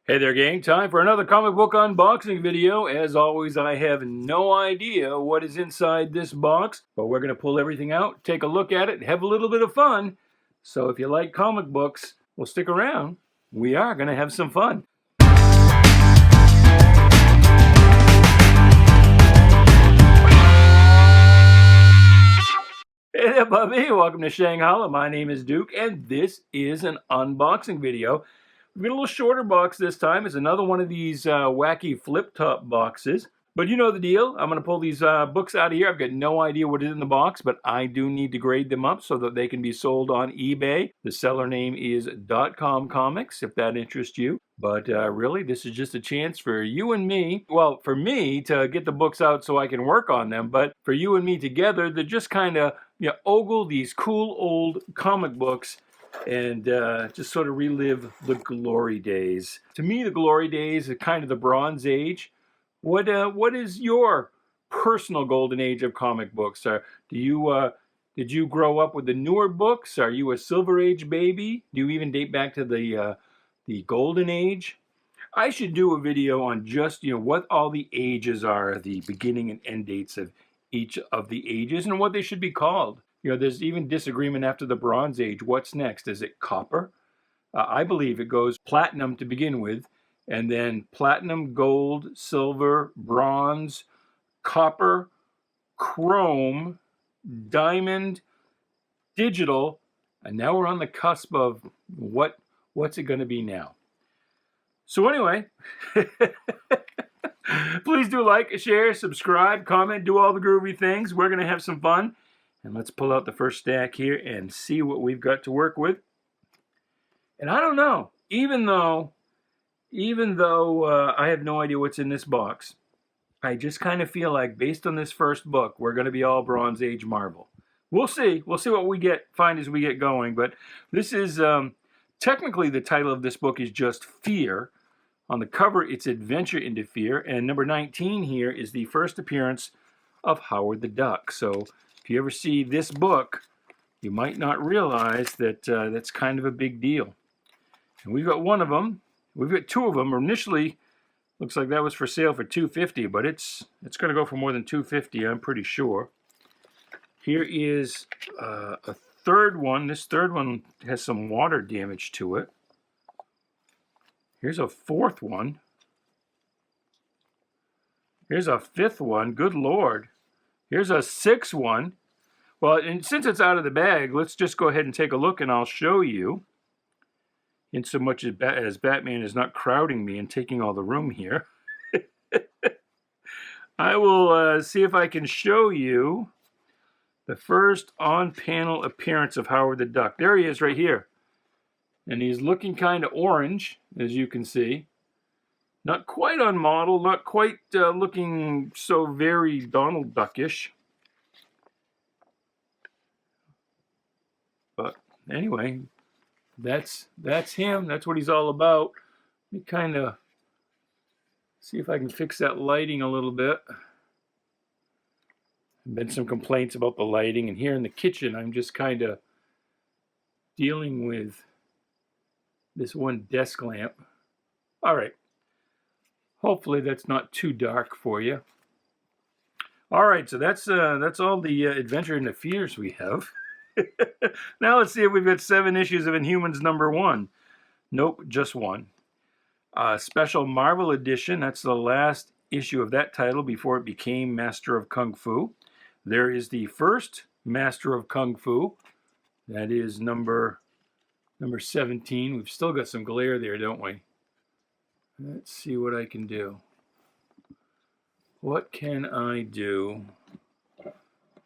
Hey there, gang. Time for another comic book unboxing video. As always, I have no idea what is inside this box, but we're going to pull everything out, take a look at it, have a little bit of fun. So if you like comic books, well, stick around. We are going to have some fun. Hey there, Bubby. Welcome to Shanghai. My name is Duke, and this is an unboxing video. We've got a little shorter box this time. It's another one of these wacky flip-top boxes. But you know the deal. I'm going to pull these books out of here. I've got no idea what is in the box, but I do need to grade them up so that they can be sold on eBay. The seller name is .com Comics, if that interests you. But really, this is just a chance for you and me, well, for me to get the books out so I can work on them, but for you and me together to just kind of ogle these cool old comic books and just sort of relive the glory days. To me, the glory days are kind of the Bronze Age. What is your personal golden age of comic books? Did you grow up with the newer books? Are you a Silver Age baby? Do you even date back to the Golden Age? I should do a video on just what all the ages are, the beginning and end dates of each of the ages, and what they should be called. There's even disagreement after the Bronze Age. What's next? Is it copper? I believe it goes platinum to begin with, and then platinum, gold, silver, bronze, copper, chrome, diamond, digital, and now we're on the cusp of what's it going to be now. So anyway, please do like, share, subscribe, comment, do all the groovy things. We're going to have some fun. And let's pull out the first stack here and see what we've got to work with. And I don't know, even though I have no idea what's in this box, I just kind of feel like based on this first book, we're going to be all Bronze Age Marvel. We'll see. We'll see what we find as we get going. But this is, technically the title of this book is just Fear. On the cover, it's Adventure into Fear. And number 19 here is the first appearance of Howard the Duck. So if you ever see this book, you might not realize that that's kind of a big deal. And we've got one of them. We've got two of them. Initially, looks like that was for sale for $250, but it's going to go for more than $250, I'm pretty sure. Here is a third one. This third one has some water damage to it. Here's a fourth one. Here's a fifth one. Good Lord. Here's a sixth one. Well, and since it's out of the bag, let's just go ahead and take a look and I'll show you. In so much as Batman is not crowding me and taking all the room here. I will see if I can show you the first on-panel appearance of Howard the Duck. There he is right here. And he's looking kind of orange, as you can see. Not quite on model, not quite looking so very Donald Duckish. But anyway, that's him. That's what he's all about. Let me kind of see if I can fix that lighting a little bit. There've been some complaints about the lighting, and here in the kitchen, I'm just kind of dealing with this one desk lamp. All right. Hopefully that's not too dark for you. All right, so that's all the Adventure into Fears we have. Now let's see if we've got 7 issues of Inhumans #1. Nope, just one. Special Marvel edition. That's the last issue of that title before it became Master of Kung Fu. There is the first Master of Kung Fu. That is number 17. We've still got some glare there, don't we? Let's see what I can do. What can I do?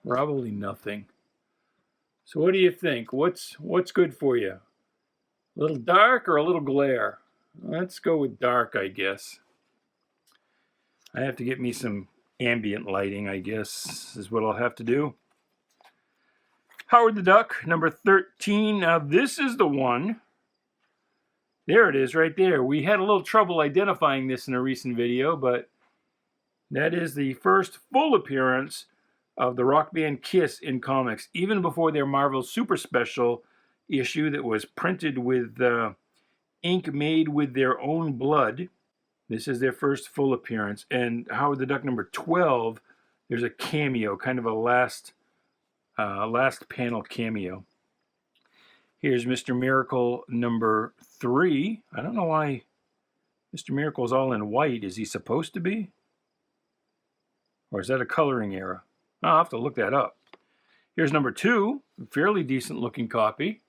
Probably nothing. So what do you think? What's good for you? A little dark or a little glare? Let's go with dark, I guess. I have to get me some ambient lighting, I guess, is what I'll have to do. Howard the Duck, number 13. Now this is the one. There it is right there. We had a little trouble identifying this in a recent video, but that is the first full appearance of the rock band Kiss in comics, even before their Marvel Super Special issue that was printed with ink made with their own blood. This is their first full appearance. And Howard the Duck number 12, there's a cameo, kind of a last panel cameo. Here's Mr. Miracle number 3. I don't know why Mr. Miracle's all in white. Is he supposed to be? Or is that a coloring error? I'll have to look that up. Here's number 2, a fairly decent looking copy.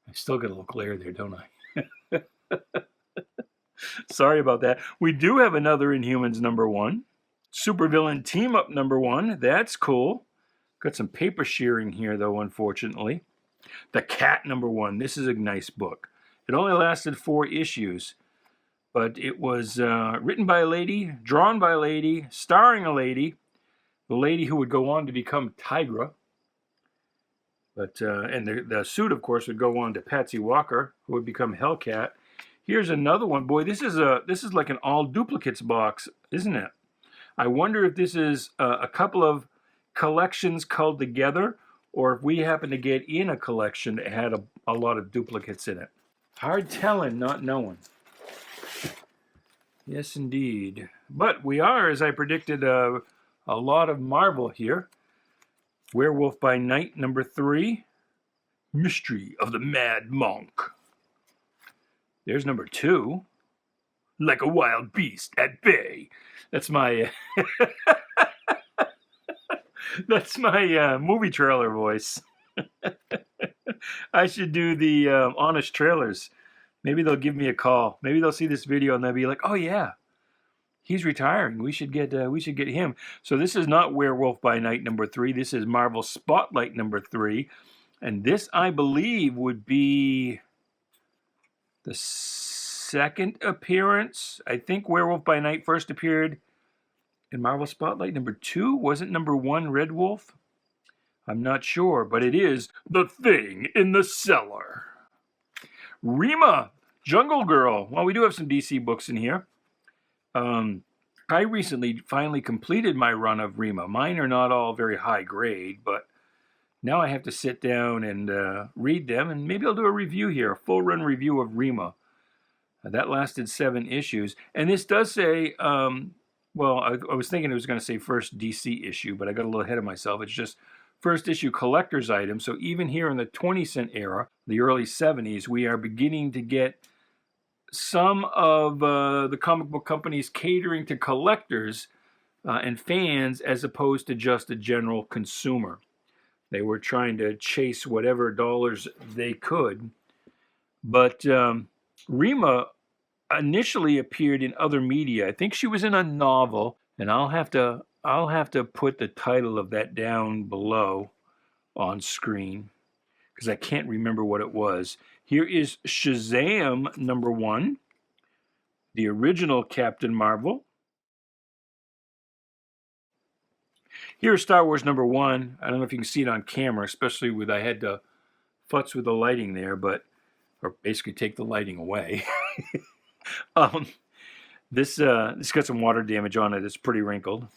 I still got a little glare there, don't I? Sorry about that. We do have another Inhumans number 1. Supervillain Team Up number 1. That's cool. Got some paper shearing here, though, unfortunately. The Cat number 1. This is a nice book. It only lasted 4 issues, but it was written by a lady, drawn by a lady, starring a lady, the lady who would go on to become Tigra. But and the suit, of course, would go on to Patsy Walker, who would become Hellcat. Here's another one. Boy, this is like an all duplicates box, isn't it? I wonder if this is a couple of collections culled together, or if we happen to get in a collection that had a lot of duplicates in it. Hard telling, not knowing. Yes, indeed. But we are, as I predicted, a lot of Marvel here. Werewolf by Night, number 3. Mystery of the Mad Monk. There's number 2. Like a wild beast at bay. That's my that's my movie trailer voice. I should do the honest trailers. Maybe they'll give me a call. Maybe they'll see this video and they'll be like, "Oh yeah, he's retiring. We should get him." So this is not Werewolf by Night number 3. This is Marvel Spotlight number 3, and this I believe would be the second appearance. I think Werewolf by Night first appeared in Marvel Spotlight number 2. Wasn't number 1 Red Wolf? I'm not sure, but it is The Thing in the Cellar. Rima, Jungle Girl. Well, we do have some DC books in here. I recently finally completed my run of Rima. Mine are not all very high grade, but now I have to sit down and read them, and maybe I'll do a review here, a full run review of Rima. That lasted 7 issues, and this does say, well, I was thinking it was going to say first DC issue, but I got a little ahead of myself. It's just first issue collector's item. So even here in the 20-cent era, the early 70s, we are beginning to get some of the comic book companies catering to collectors and fans as opposed to just a general consumer. They were trying to chase whatever dollars they could. But Rima initially appeared in other media. I think she was in a novel, and I'll have to put the title of that down below on screen because I can't remember what it was. Here is SHAZAM number 1, the original Captain Marvel. Here's Star Wars number 1. I don't know if you can see it on camera, especially with I had to futz with the lighting there, or basically take the lighting away. This got some water damage on it. It's pretty wrinkled.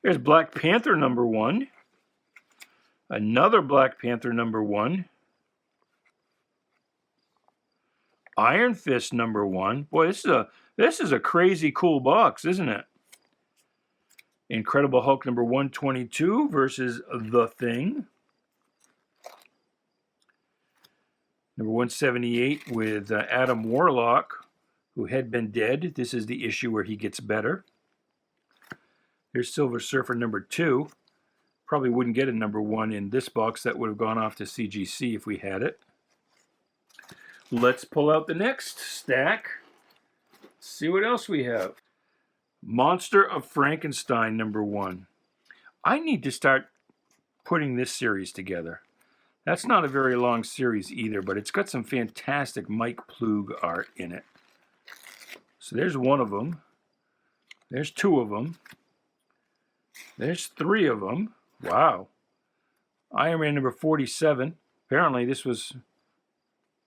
There's Black Panther number 1. Another Black Panther number 1. Iron Fist number 1. Boy, this is a crazy cool box, isn't it? Incredible Hulk number 122 versus The Thing. Number 178 with Adam Warlock, who had been dead. This is the issue where he gets better. Here's Silver Surfer number 2. Probably wouldn't get a number 1 in this box. That would have gone off to CGC if we had it. Let's pull out the next stack. See what else we have. Monster of Frankenstein number 1. I need to start putting this series together. That's not a very long series either, but it's got some fantastic Mike Plug art in it. So there's one of them. There's 2 of them. There's 3 of them. Wow. Iron Man number 47. Apparently this was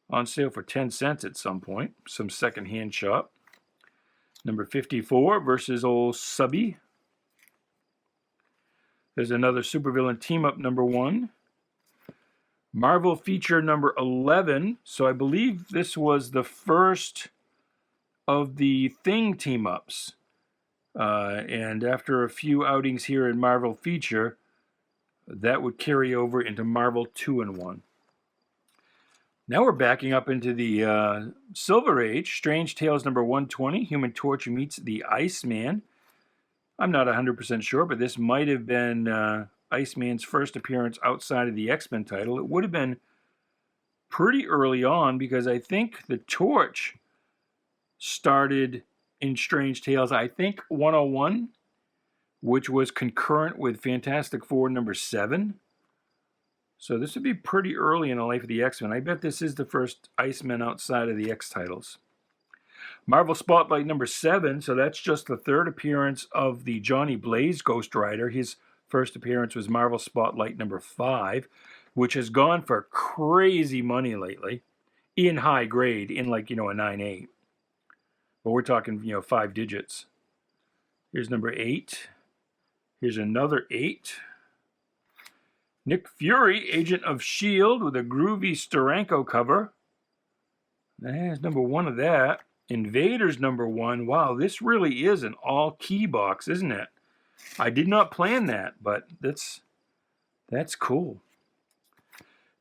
on sale for 10 cents at some point. Some second-hand shop. Number 54 versus old Subby. There's another supervillain team-up number 1. Marvel feature number 11. So I believe this was the first of the Thing team-ups. And after a few outings here in Marvel feature, that would carry over into Marvel 2-in-1. Now we're backing up into the Silver Age. Strange Tales number 120. Human Torch meets the Iceman. I'm not 100% sure, but this might have been Iceman's first appearance outside of the X-Men title. It would have been pretty early on because I think the Torch started in Strange Tales, I think 101, which was concurrent with Fantastic Four number 7. So this would be pretty early in the life of the X-Men. I bet this is the first Iceman outside of the X titles. Marvel Spotlight number 7, so that's just the third appearance of the Johnny Blaze Ghost Rider. His first appearance was Marvel Spotlight number 5, which has gone for crazy money lately in high grade, in like, a 9.8. But we're talking, 5 digits. Here's number 8. Here's another 8. Nick Fury, Agent of S.H.I.E.L.D. with a groovy Steranko cover. There's number 1 of that. Invaders number 1. Wow, this really is an all-key box, isn't it? I did not plan that, but that's cool.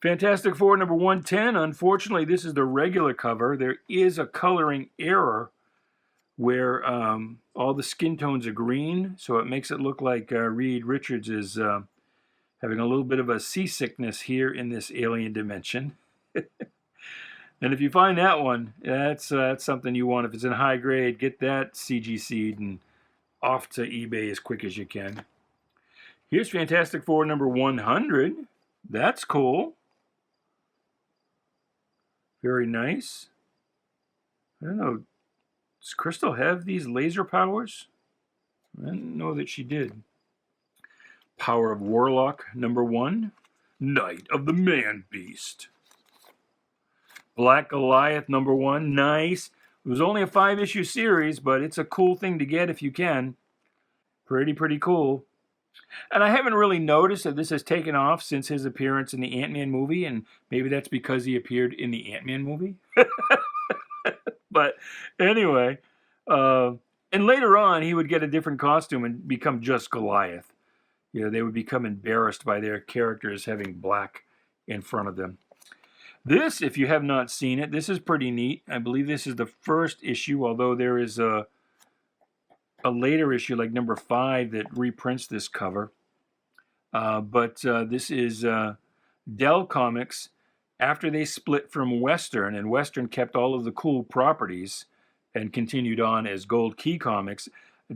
Fantastic Four number 110. Unfortunately, this is the regular cover. There is a coloring error where all the skin tones are green, so it makes it look like Reed Richards is having a little bit of a seasickness here in this alien dimension. And if you find that one, that's something you want. If it's in high grade, get that CGC'd and off to eBay as quick as you can. Here's Fantastic Four number 100. That's cool. Very nice. I don't know. Does Crystal have these laser powers? I didn't know that she did. Power of Warlock number 1. Night of the Man-Beast. Black Goliath number 1. Nice. It was only a 5-issue series, but it's a cool thing to get if you can. Pretty cool. And I haven't really noticed that this has taken off since his appearance in the Ant-Man movie, and maybe that's because he appeared in the Ant-Man movie. But anyway, and later on he would get a different costume and become just Goliath. They would become embarrassed by their characters having black in front of them. This, if you have not seen it, this is pretty neat. I believe this is the first issue, although there is a later issue, like number 5, that reprints this cover. But this is Dell Comics after they split from Western, and Western kept all of the cool properties and continued on as Gold Key Comics.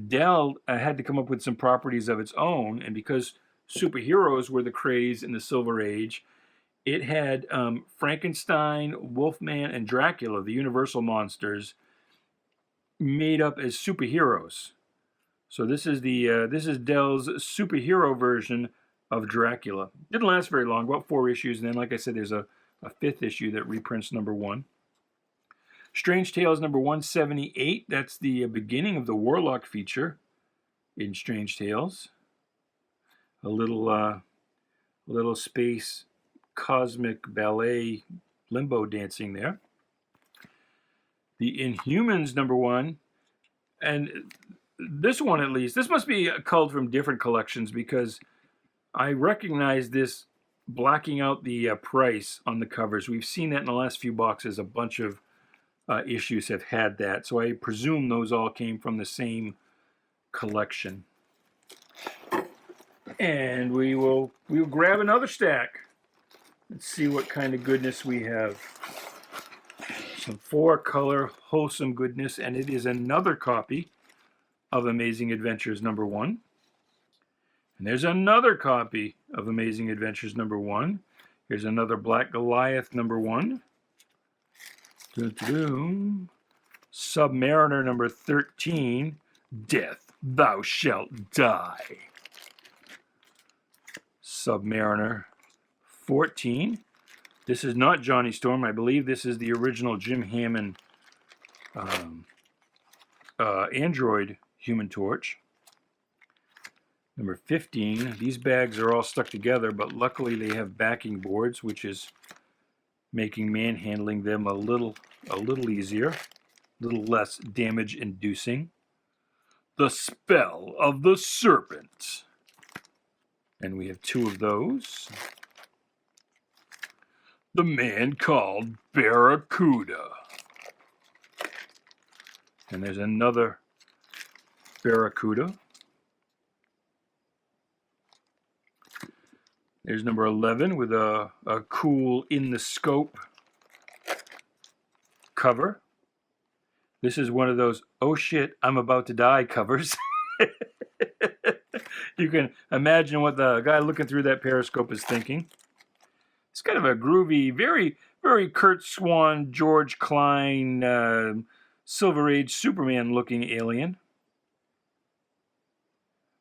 Dell had to come up with some properties of its own, and because superheroes were the craze in the Silver Age, it had Frankenstein, Wolfman, and Dracula, the Universal monsters, made up as superheroes. So this is Dell's superhero version of Dracula. Didn't last very long, about 4 issues, and then, like I said, there's a 5th issue that reprints number 1. Strange Tales number 178. That's the beginning of the Warlock feature in Strange Tales. A little space cosmic ballet limbo dancing there. The Inhumans number 1, and this one at least, this must be culled from different collections because I recognize this blacking out the price on the covers. We've seen that in the last few boxes. A bunch of issues have had that, so I presume those all came from the same collection. And we will grab another stack. Let's see what kind of goodness we have. Some 4-color wholesome goodness, and it is another copy of Amazing Adventures number 1. And there's another copy of Amazing Adventures number 1. Here's another Black Goliath number 1. Submariner number 13. Death, thou shalt die. Submariner 14. This is not Johnny Storm. I believe this is the original Jim Hammond Android Human Torch. Number 15. These bags are all stuck together, but luckily they have backing boards, which is making manhandling them a little easier, a little less damage inducing. The Spell of the Serpent. And we have 2 of those. The Man Called Barracuda. And there's another Barracuda. There's number 11 with a cool in the scope cover. This is one of those, oh shit, I'm about to die covers. You can imagine what the guy looking through that periscope is thinking. It's kind of a groovy, very, very Kurt Swan, George Klein, Silver Age Superman looking alien.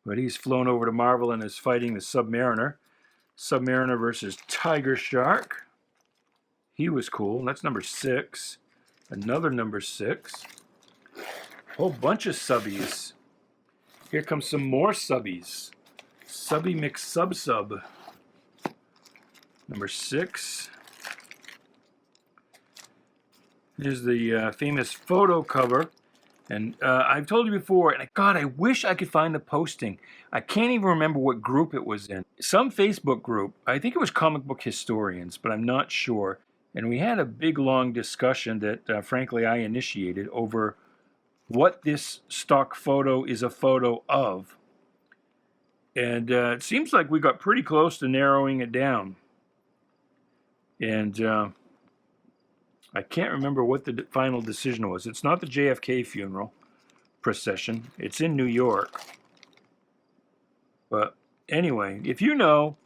But he's flown over to Marvel and is fighting the Submariner. Submariner versus Tiger Shark. He was cool. That's number 6. Another number 6. Whole bunch of subbies. Here comes some more subbies. Subby McSub. Number 6. Here's the famous photo cover. And I've told you before, and God, I wish I could find the posting. I can't even remember what group it was in. Some Facebook group. I think it was Comic Book Historians, but I'm not sure. And we had a big, long discussion that, frankly, I initiated over what this stock photo is a photo of. And it seems like we got pretty close to narrowing it down. And I can't remember what the final decision was. It's not the JFK funeral procession. It's in New York. But anyway, if you know,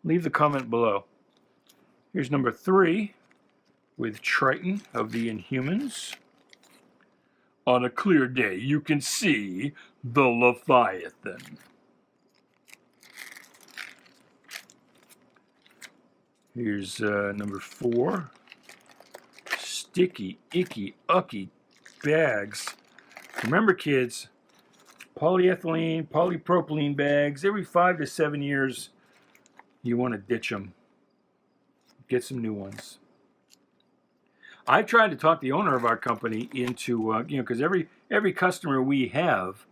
leave the comment below. Here's number 3 with Triton of the Inhumans. On a clear day, you can see the Leviathan. Here's number 4. Sticky, icky, ucky bags. Remember, kids, polyethylene, polypropylene bags, every 5 to 7 years, you want to ditch them. Get some new ones. I've tried to talk the owner of our company into, because every customer we have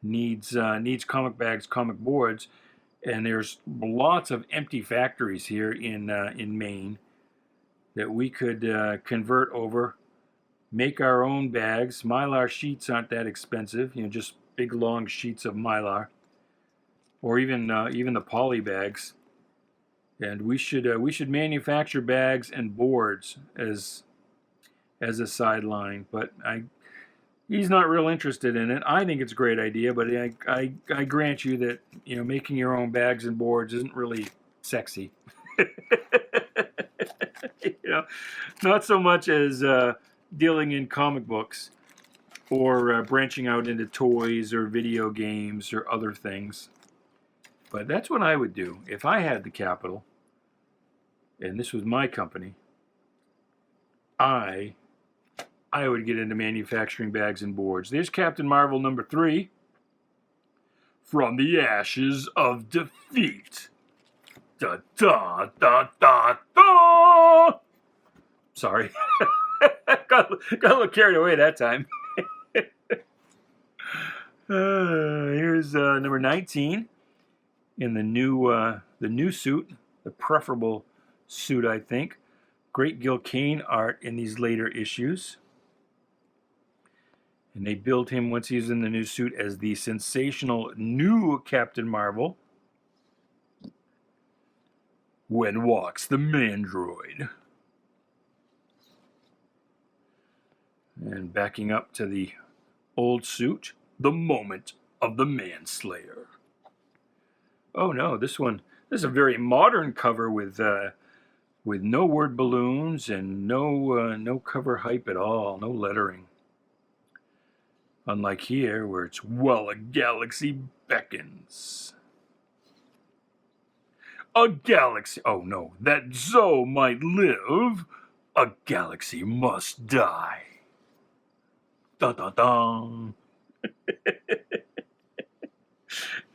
needs comic bags, comic boards, and there's lots of empty factories here in Maine that we could convert over, make our own bags. Mylar sheets aren't that expensive, just big long sheets of Mylar, or even the poly bags. And we should manufacture bags and boards as a sideline. But he's not real interested in it. I think it's a great idea, but I grant you that making your own bags and boards isn't really sexy. Not so much as dealing in comic books or branching out into toys or video games or other things. But that's what I would do if I had the capital and this was my company. I would get into manufacturing bags and boards. There's Captain Marvel number 3. From the Ashes of Defeat. Da da da da da. Sorry, got a little carried away that time. Here's number 19 in the new suit, the preferable suit, I think. Great Gil Kane art in these later issues. And they build him once he's in the new suit as the sensational new Captain Marvel. When walks the Mandroid. And backing up to the old suit, the moment of the Manslayer. Oh no, this is a very modern cover with no word balloons and no cover hype at all, no lettering. Unlike here, where it's while a galaxy beckons. A galaxy, oh no, that Zoe might live, a galaxy must die. Dun dun dun.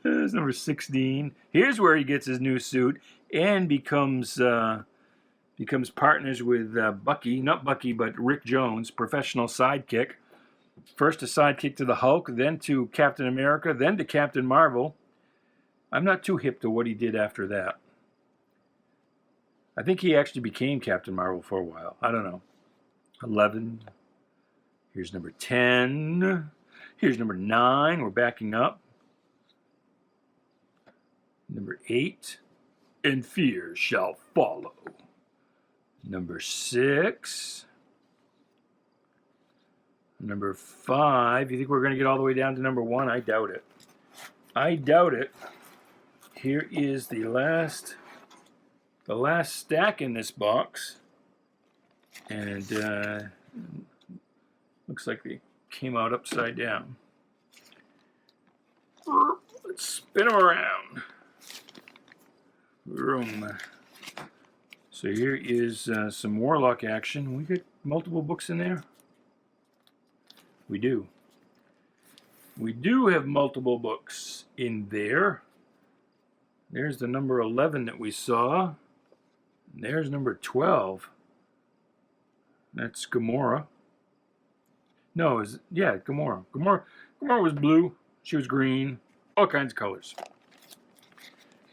There's number 16. Here's where he gets his new suit and becomes partners with Bucky, not Bucky, but Rick Jones, professional sidekick. First a sidekick to the Hulk, then to Captain America, then to Captain Marvel. I'm not too hip to what he did after that. I think he actually became Captain Marvel for a while. I don't know. 11. Here's number 10. Here's number 9. We're backing up. Number 8. And fear shall follow. Number 6. Number 5. You think we're going to get all the way down to number 1? I doubt it. I doubt it. Here is the last stack in this box. And looks like they came out upside down. Let's spin them around. Room. So here is some Warlock action. We got multiple books in there. We do. We do have multiple books in there. There's the number 11 that we saw. And there's number 12. That's Gamora. No, yeah, Gamora. Gamora was blue. She was green. All kinds of colors.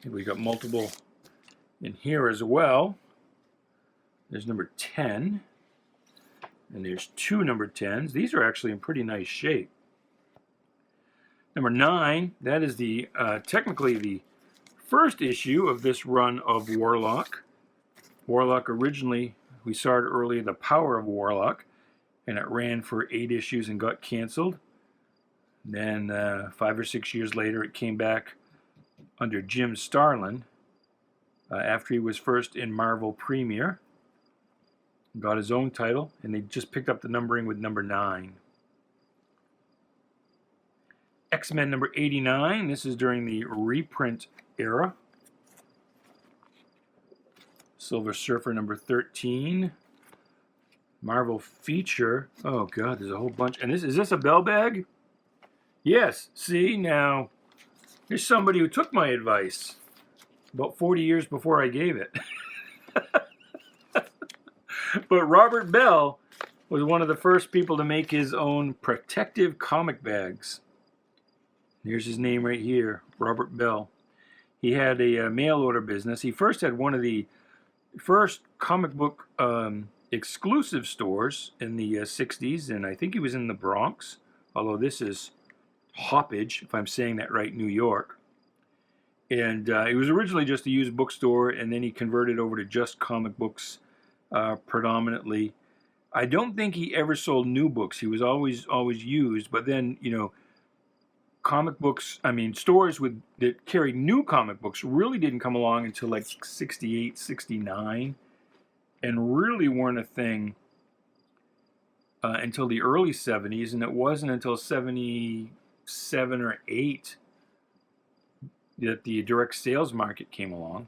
And we got multiple in here as well. There's number 10. And there's 2 number 10s. These are actually in pretty nice shape. Number 9, that is the technically the first issue of this run of Warlock. Warlock originally, we saw it earlier, The Power of Warlock, and it ran for 8 issues and got canceled. Then 5 or 6 years later, it came back under Jim Starlin after he was first in Marvel Premiere. Got his own title, and they just picked up the numbering with number 9. X-Men number 89. This is during the reprint era. Silver Surfer number 13. Marvel feature. Oh God, there's a whole bunch. And is this a bell bag? Yes. See, now here's somebody who took my advice about 40 years before I gave it. But Robert Bell was one of the first people to make his own protective comic bags. Here's his name right here, Robert Bell. He had a mail order business. He first had one of the first comic book exclusive stores in the 60s, and I think he was in the Bronx, although this is Hoppage, if I'm saying that right, New York. And it was originally just a used bookstore, and then he converted over to just comic books predominantly. I don't think he ever sold new books. He was always used, but then, you know, comic books, I mean, stores that carried new comic books really didn't come along until like 68, 69, and really weren't a thing until the early 70s, and it wasn't until 77 or 8 that the direct sales market came along.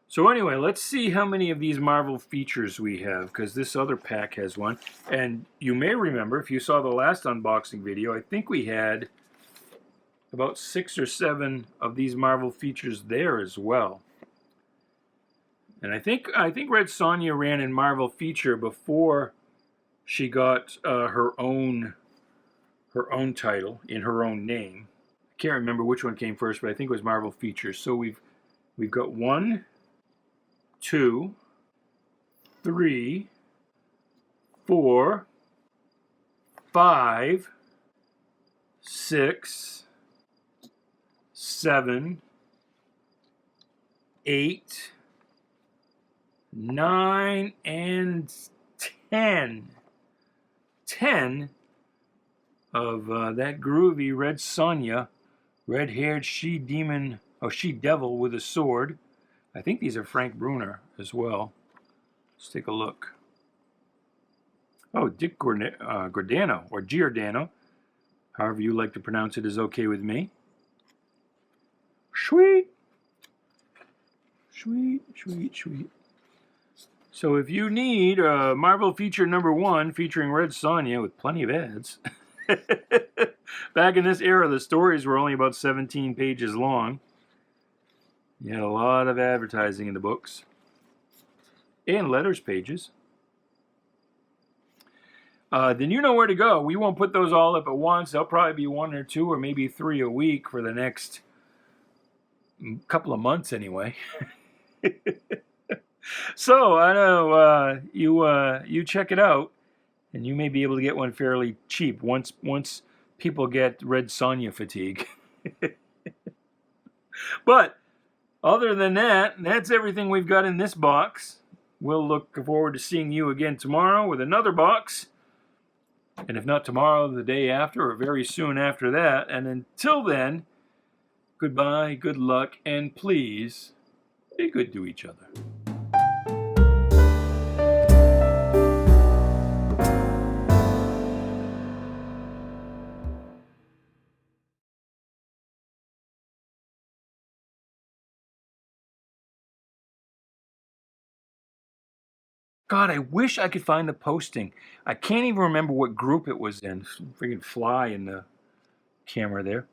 So anyway, let's see how many of these Marvel features we have, because this other pack has one. And you may remember, if you saw the last unboxing video, I think we had about 6 or 7 of these Marvel features there as well. And I think Red Sonja ran in Marvel feature before she got her own title in her own name. I can't remember which one came first, but I think it was Marvel features. So we've got 1, 2, 3, 4, 5, 6, 7, 8, 9, and 10. 10 of that groovy Red Sonja, red-haired she-devil with a sword. I think these are Frank Bruner as well. Let's take a look. Oh, Dick Giordano, or Giordano. However you like to pronounce it is okay with me. Sweet. Sweet, sweet, sweet. So if you need Marvel feature number 1 featuring Red Sonja with plenty of ads, Back in this era, the stories were only about 17 pages long. You had a lot of advertising in the books. And letters pages. Then you know where to go. We won't put those all up at once. There'll probably be 1 or 2 or maybe 3 a week for the next couple of months anyway. So I know you check it out, and you may be able to get one fairly cheap once people get Red Sonja fatigue. But other than that, that's everything we've got in this box. We'll look forward to seeing you again tomorrow with another box. And if not tomorrow, the day after, or very soon after that. And until then, goodbye, good luck, and please be good to each other. God, I wish I could find the posting. I can't even remember what group it was in. Freaking fly in the camera there.